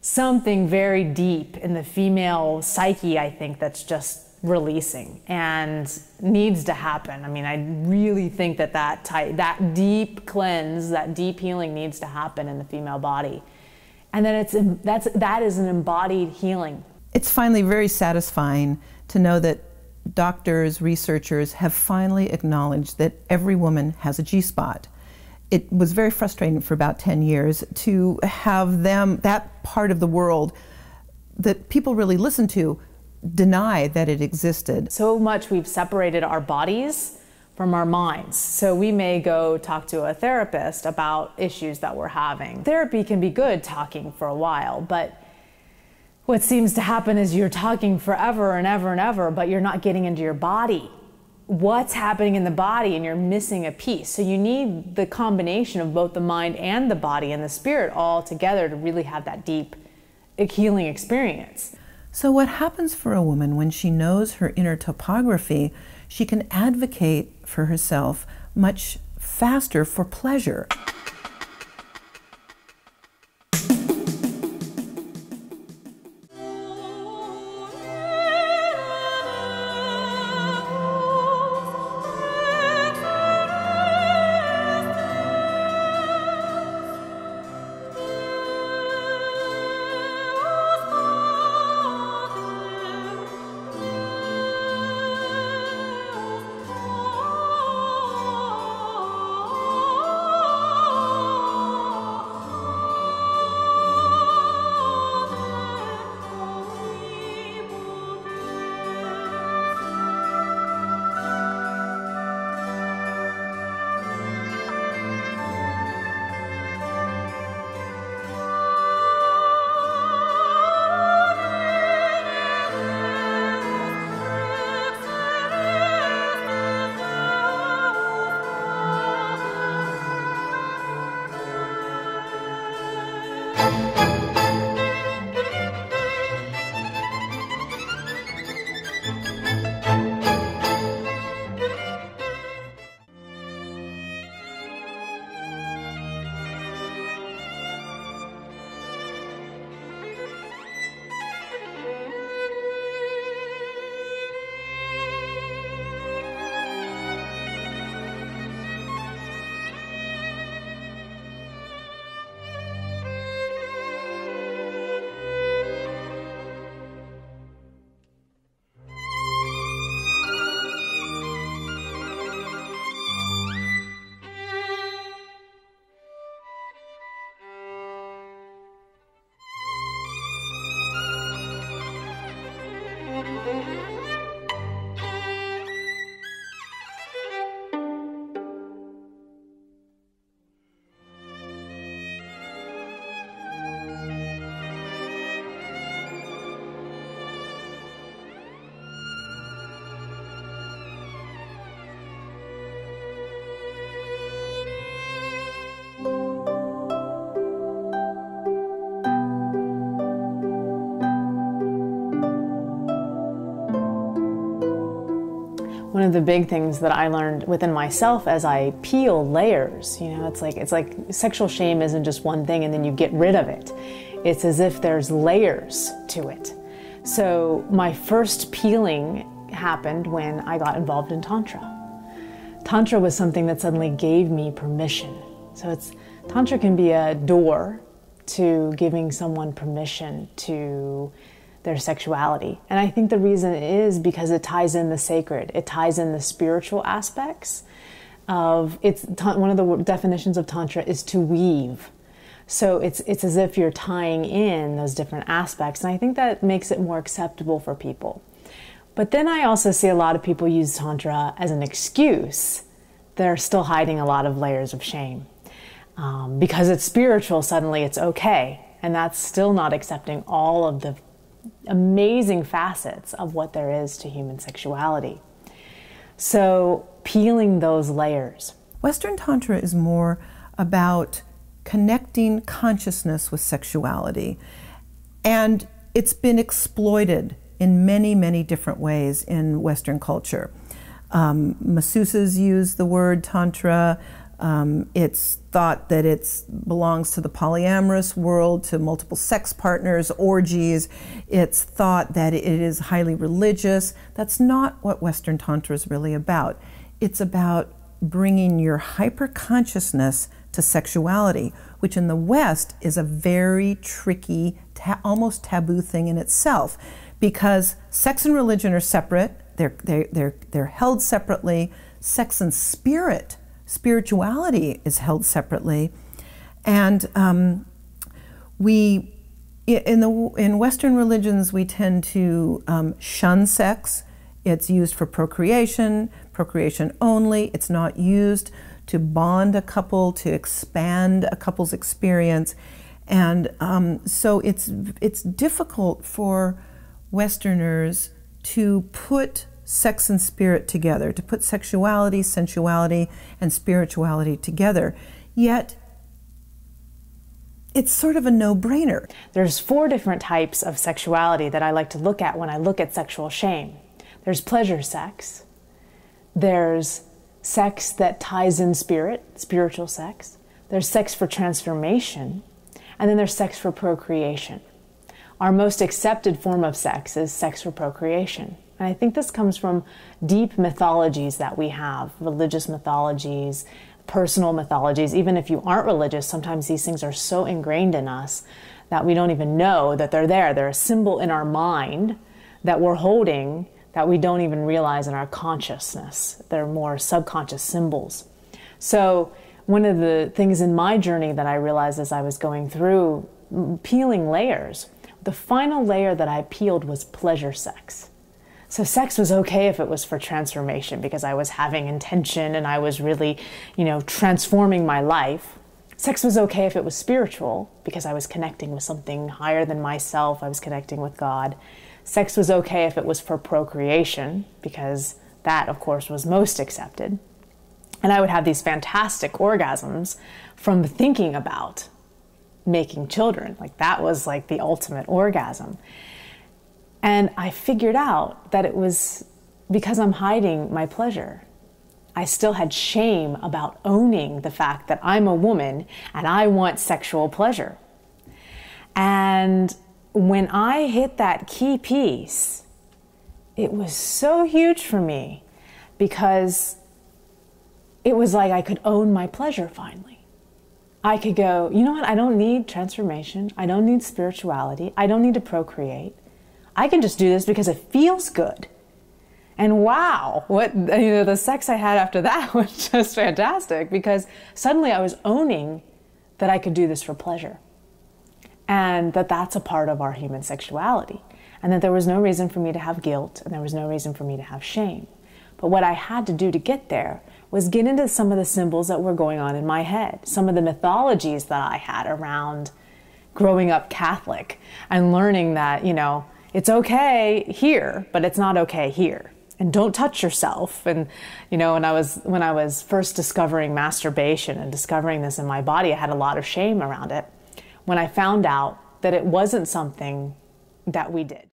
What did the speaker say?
something very deep in the female psyche, I think, that's just releasing and needs to happen. I mean, I really think that that deep cleanse, that deep healing needs to happen in the female body. And then that is an embodied healing. It's finally very satisfying to know that doctors, researchers have finally acknowledged that every woman has a G-spot. It was very frustrating for about 10 years to have that part of the world that people really listen to, deny that it existed. So much we've separated our bodies from our minds. So we may go talk to a therapist about issues that we're having. Therapy can be good talking for a while, but what seems to happen is you're talking forever and ever and ever, but you're not getting into your body. What's happening in the body, and you're missing a piece. So you need the combination of both the mind and the body and the spirit all together to really have that deep healing experience. So what happens for a woman when she knows her inner topography, she can advocate for herself much faster for pleasure. One of the big things that I learned within myself as I peel layers, you know, it's like sexual shame isn't just one thing and then you get rid of it. It's as if there's layers to it. So my first peeling happened when I got involved in Tantra. Tantra was something that suddenly gave me permission. So Tantra can be a door to giving someone permission to their sexuality. And I think the reason is because it ties in the sacred. It ties in the spiritual aspects of one of the definitions of Tantra is to weave. So it's as if you're tying in those different aspects. And I think that makes it more acceptable for people. But then I also see a lot of people use Tantra as an excuse. They're still hiding a lot of layers of shame. Because it's spiritual, suddenly it's okay. And that's still not accepting all of the amazing facets of what there is to human sexuality. So peeling those layers. Western Tantra is more about connecting consciousness with sexuality. And it's been exploited in many, many different ways in Western culture. Masseuses use the word Tantra. It's thought that it belongs to the polyamorous world, to multiple sex partners, orgies. It's thought that it is highly religious. That's not what Western Tantra is really about. It's about bringing your hyper-consciousness to sexuality, which in the West is a very tricky, almost taboo thing in itself, because sex and religion are separate. They're held separately. Sex and spirituality is held separately, and in Western religions we tend to shun sex. It's used for procreation only. It's not used to bond a couple, to expand a couple's experience, and so it's difficult for Westerners to put sex and spirit together, to put sexuality, sensuality, and spirituality together. Yet, it's sort of a no-brainer. There's 4 different types of sexuality that I like to look at when I look at sexual shame. There's pleasure sex. There's sex that ties in spirit, spiritual sex. There's sex for transformation. And then there's sex for procreation. Our most accepted form of sex is sex for procreation. And I think this comes from deep mythologies that we have, religious mythologies, personal mythologies. Even if you aren't religious, sometimes these things are so ingrained in us that we don't even know that they're there. They're a symbol in our mind that we're holding that we don't even realize in our consciousness. They're more subconscious symbols. So one of the things in my journey that I realized as I was going through peeling layers, the final layer that I peeled was pleasure sex. So sex was okay if it was for transformation because I was having intention and I was really, transforming my life. Sex was okay if it was spiritual because I was connecting with something higher than myself. I was connecting with God. Sex was okay if it was for procreation because that, of course, was most accepted. And I would have these fantastic orgasms from thinking about making children. Like that was like the ultimate orgasm. And I figured out that it was because I'm hiding my pleasure. I still had shame about owning the fact that I'm a woman and I want sexual pleasure. And when I hit that key piece, it was so huge for me because it was like I could own my pleasure finally. I could go, you know what? I don't need transformation. I don't need spirituality. I don't need to procreate. I can just do this because it feels good. And wow, the sex I had after that was just fantastic because suddenly I was owning that I could do this for pleasure and that that's a part of our human sexuality and that there was no reason for me to have guilt and there was no reason for me to have shame. But what I had to do to get there was get into some of the symbols that were going on in my head, some of the mythologies that I had around growing up Catholic and learning that, it's okay here, but it's not okay here. And don't touch yourself. And, when I was first discovering masturbation and discovering this in my body, I had a lot of shame around it. When I found out that it wasn't something that we did.